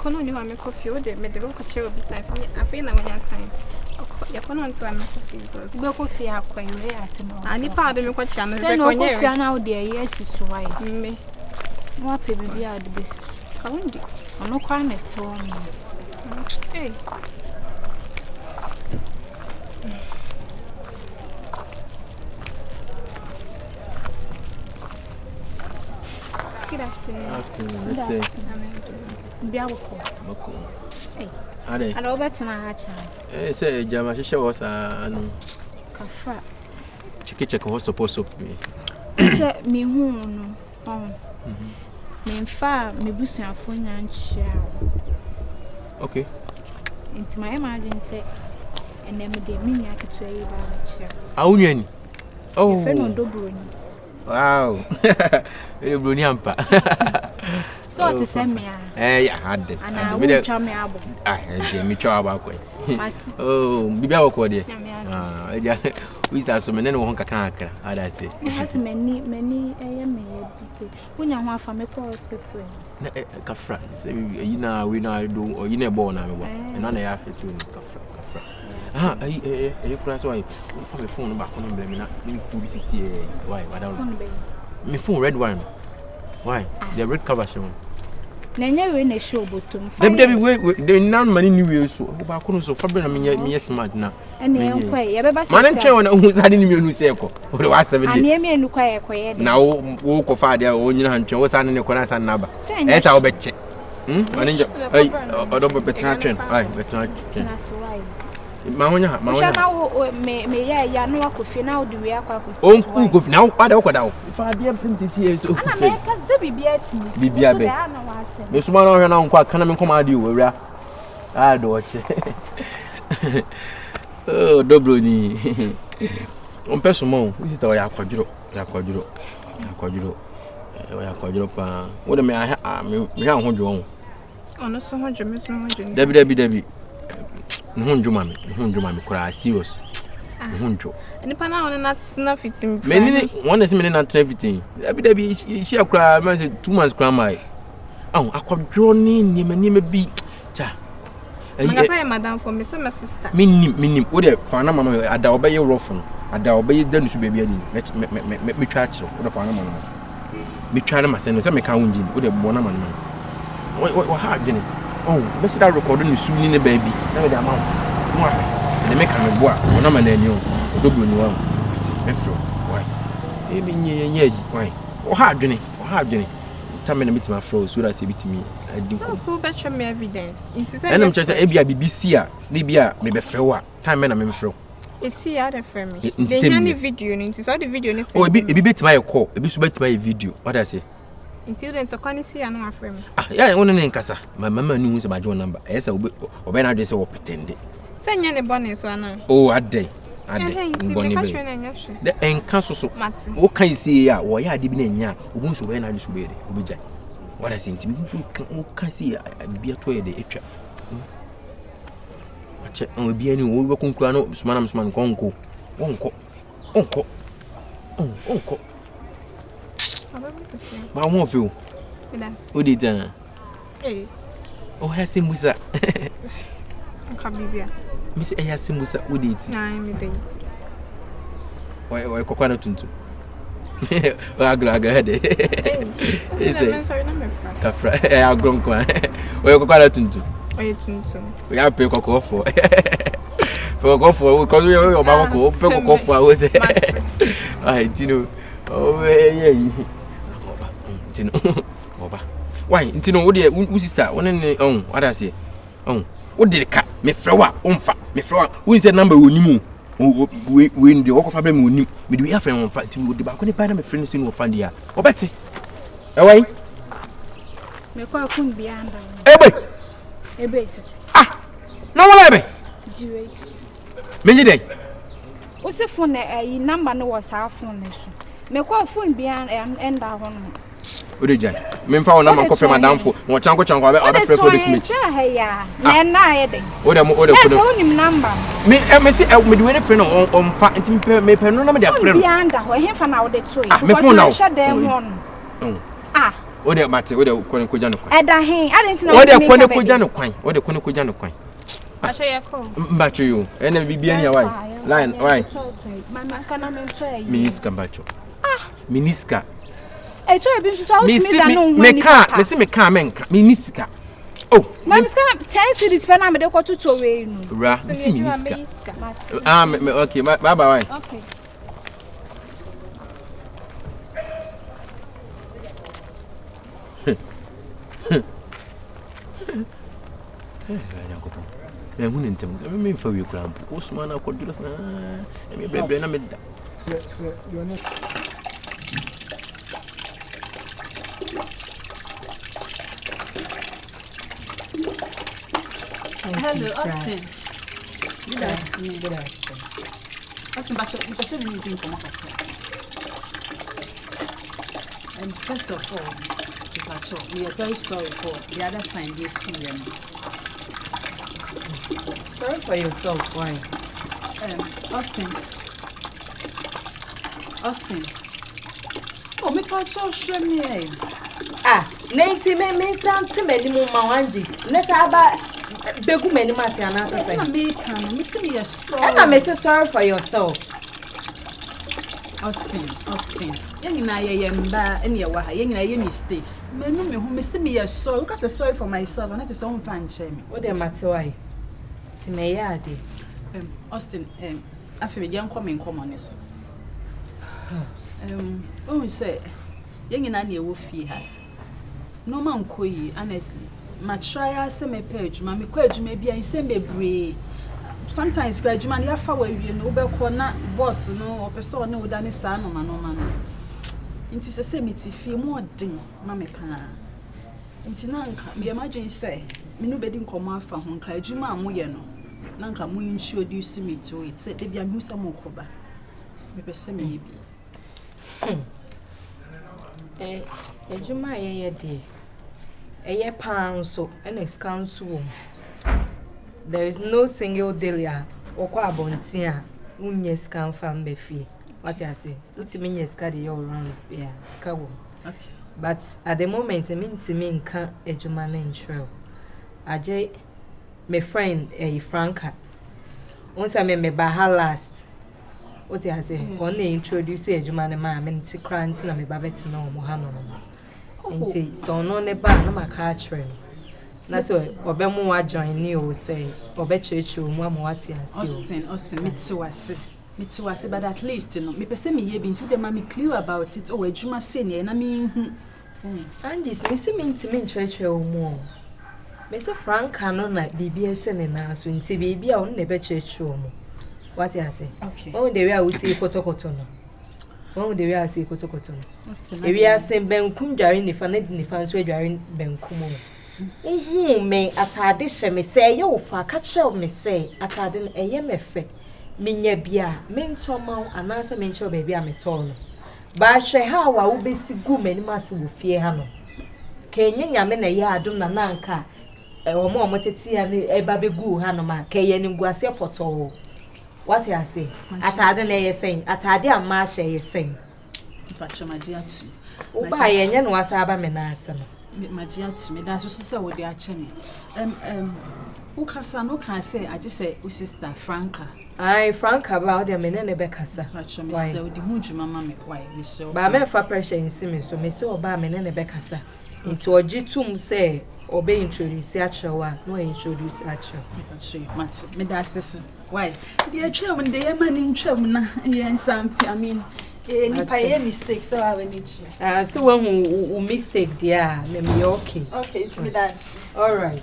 kono ni wa me coffee o de me de ko che obi san afi na wanya time ya kono nto am coffee because be coffee akwan we asema ani pa de me ko chia no se ko nye coffee na o de yes so why me mo ape bibi a de be ka wundi ono kwa na to me hey Good afternoon. Let's say. Biawko. Mako. Hey. Ade. Ala obetena ha cha. Say jama hihye wo sa anu. Kafa. Cheke wo suppose up me. Say me hu no. Me mfa me busuafo nyanchia. Okay. Inti my imagine say enem de minya ketu ayi ba na chia. Awunwani. Oh. Fe no dobroni. Wow. Ele broni ampa. So to send me yeah, had it. And we try me abo. Me try aba ko. Oh, bibia wo ko de. We start so many no hon kakra akra. How do I say? Has many me say. Unya ho afa me ko hospital. Na kafra. Say you na we na do or you na born na me bo. E na ya fit kafra. You kura so why for me phone back on me na me fu bi sisi why me phone red one why the red cover show na nya we na show bottom Debbie we the nan mani ni we so ba ko no so fa be na me smart na ene enko ye be ba man ntwe wona hu sade ni me nu se ko o de wa 7 day ani me enu kwa ye ko ye na wo ko fa de o nyina ntwe wo sane ne ko na san na ba e sa wo be che manager ai o do be tra train ai be tra train ma wonya me ya no akofi na odi we akwakosi on ku kofi na pada okoda o fa de princess here so ana me ka ze bibia timi bibia be me suma na hwe na nko aka na me nkoma ade o wura do oche oh dobro ni on peso mo isi ta ya kwaduro pa wo de me ha ho dwo ono so ho dwo me so ho dwo Debbie nhunjuma me kura serious nhunjo nipa na wona na fitim me ni wona se me na fitim Debbie she akura me say 2 months kura mai akwadwo ni niema bi cha Manga say madam for me say my sister minim wo de fa na mama ada obaye rofo ada obaye danu su baby ani me twa akiro wo de fa na mama me twa na maseno say me ka wunji wo de bo na mama wo ha adwene be see that record ni su ni ne baby na me de amount mo de me ka me bo a wona ma na ani o odobro ni wa me fro why e me nye why wo ha adwene ta me na metima fro so that say bitimi adi ko so betcha me evidence inti say enam che say e bia BBC a ne bia me be fro a ta me na me fro e see how the frame the any video ni inti so the video ni say e bi betima e call e bi so betima e video what I say until then to can see an frame yeah wona ne nkasa mama ni hu se bajo number e say obe na address wo pretend say nya ne bonus so ana adey mboni be the enka so wo kan see ya wo ya ade bi na nya obun so be na address be de obejai what I say ntimi wo kan see bia to ye de etwa ache obi ani wo be konkura no sumana konko onko ma won feel o di tan o ha simusa ka bibia mi se ya simusa o di ti na mi date o kokwa na tuntu o agra de ese kafra agrom kwa o kokwa na tuntu o tuntu o ya pe kokofo ko yo ba ko pe kokofo o se ai tino o ye Tino oba why ntino wo de wo sister won ne what I say wo de ka me frewa omfa me frewa wo say number wonimu we ndi wo ko fa be me onim me de we afa won fa timi wo de ba ko ne pa na me friend so no fa ndi a obeti why me ko afun bianda ebe sisi no wala ebe jiwe me ji dey wo se phone e number no was our phone so me ko afun bianda enda ho no Odeja me mfa wona man kofre madam fo mo chanko abe frɛ for this meet na ya na ye den ode ko so nim number me see me de we ne frɛ no on fa nti me pe no na me de frɛ no bianda ho he fa na wo de to me phone now O de mate, o de kone koja no kwan. Eda hen, adenti na o de kone koja no kwan. O de kone koja no kwan. Asho ye ko. Mbacho yo. Ene bibia ni why? Line why? Mamiska na mentwa yi. Miniska mbacho. Miniska. Eto ebi nso so ultimate da no me ka menka. Miniska. Oh, mamiska 10 cities pe na me de ko tutu we nu. Ra, misi miniska. Okay, bye bye. Okay. Me hu ntem me fa wi kura mpo osuma na koduro sa me bebre na me da Hello, Austin. Good afternoon. Austin, but you can say we need to come up. And first of all, we are very sorry for the other time they see them. Sorry for yourself, why? Austin. Oh, me can't show me. Nancy, me something many more managers. Let's have begu many masiana. I'm sorry for yourself. Austin. Young na ye mba any waha, young na ye mistakes. Me no me who me sorry. Because I sorry for myself, and that is so fan shame. What the matter why? Timeyadi. Austin, I feel young coming on this. Oh, say, young and I will fear her. No man koi, honestly. My trial semi page, mammy quaid maybe I send me brave. Sometimes gradually I follow you know, but corner boss no or person no than a son or man. It is a semi feel more ding, mammy pana. Inti nanka, me imagine say, me no bedding come out from home, Kajuma Moyano. Nanka mo introduce me to it, said they be a musa mokoba. Me semi Ejuma ye de. A pound so an excouncil. There is no single delia or quabontia, unyes can fan befi. What I say, it's mean yes, carry your runs, yeah, scowl. Okay. But at the moment, I mean to me, can't Ejuma in trail. Ajay, my friend, a Franca. Once I met by her last. What I say, only introduce Ejuma and my men to cranty and me babette no mohano. And say, so no neba, no my car train. That's why Obemu wa join you say, Obeche you, Mamma Wati and Austin, Mitsuwasi, but at least, you know, me person me been to the mammy clear about it, or Ejuma senior, and I mean, and just missing me to mean church or more. Mr. Frank cannot like BBS and us when baby on the church room. What I say? Okay. Oh, the way I will see Kotokotono. Oh, the way I see Kotokotono. Austin, we are saying Ben Kumjarin if I need the fans where you Ben Kumo. Me at our dish, me say, yo, for catch up, me say, at our din a yemefe. Minya bia, men tomo, and answer men show baby I'm a tall. But she how I will be si good many masses will fear Hano. Kenyan yamen a yardum nananka, or more moteti and a baby goo Hanoma, Kayan Guasia Poto. What I say? At our din saying, at our dear Marsha is saying. Pacha Magia too. Uba yan was Abamenasa. Magia to me, that's what she said with their chimney. Who can say, I just say, sister Franca. Aye, Franca about them in any Beccasa. Pacha, Miss, so the mood, mamma, why, Miss, so. But I'm for pressure in Simmons, so Miss Obama in any Beccasa. Into a G2 say, obey introduce Yacha, no introduce Yacha. Mat, me that's this. Why? Dear chairman, the man in chairman, and some, I mean, any mistakes, so I will need you. So one who mistake, dear, maybe okay. Okay, it's me that's all right.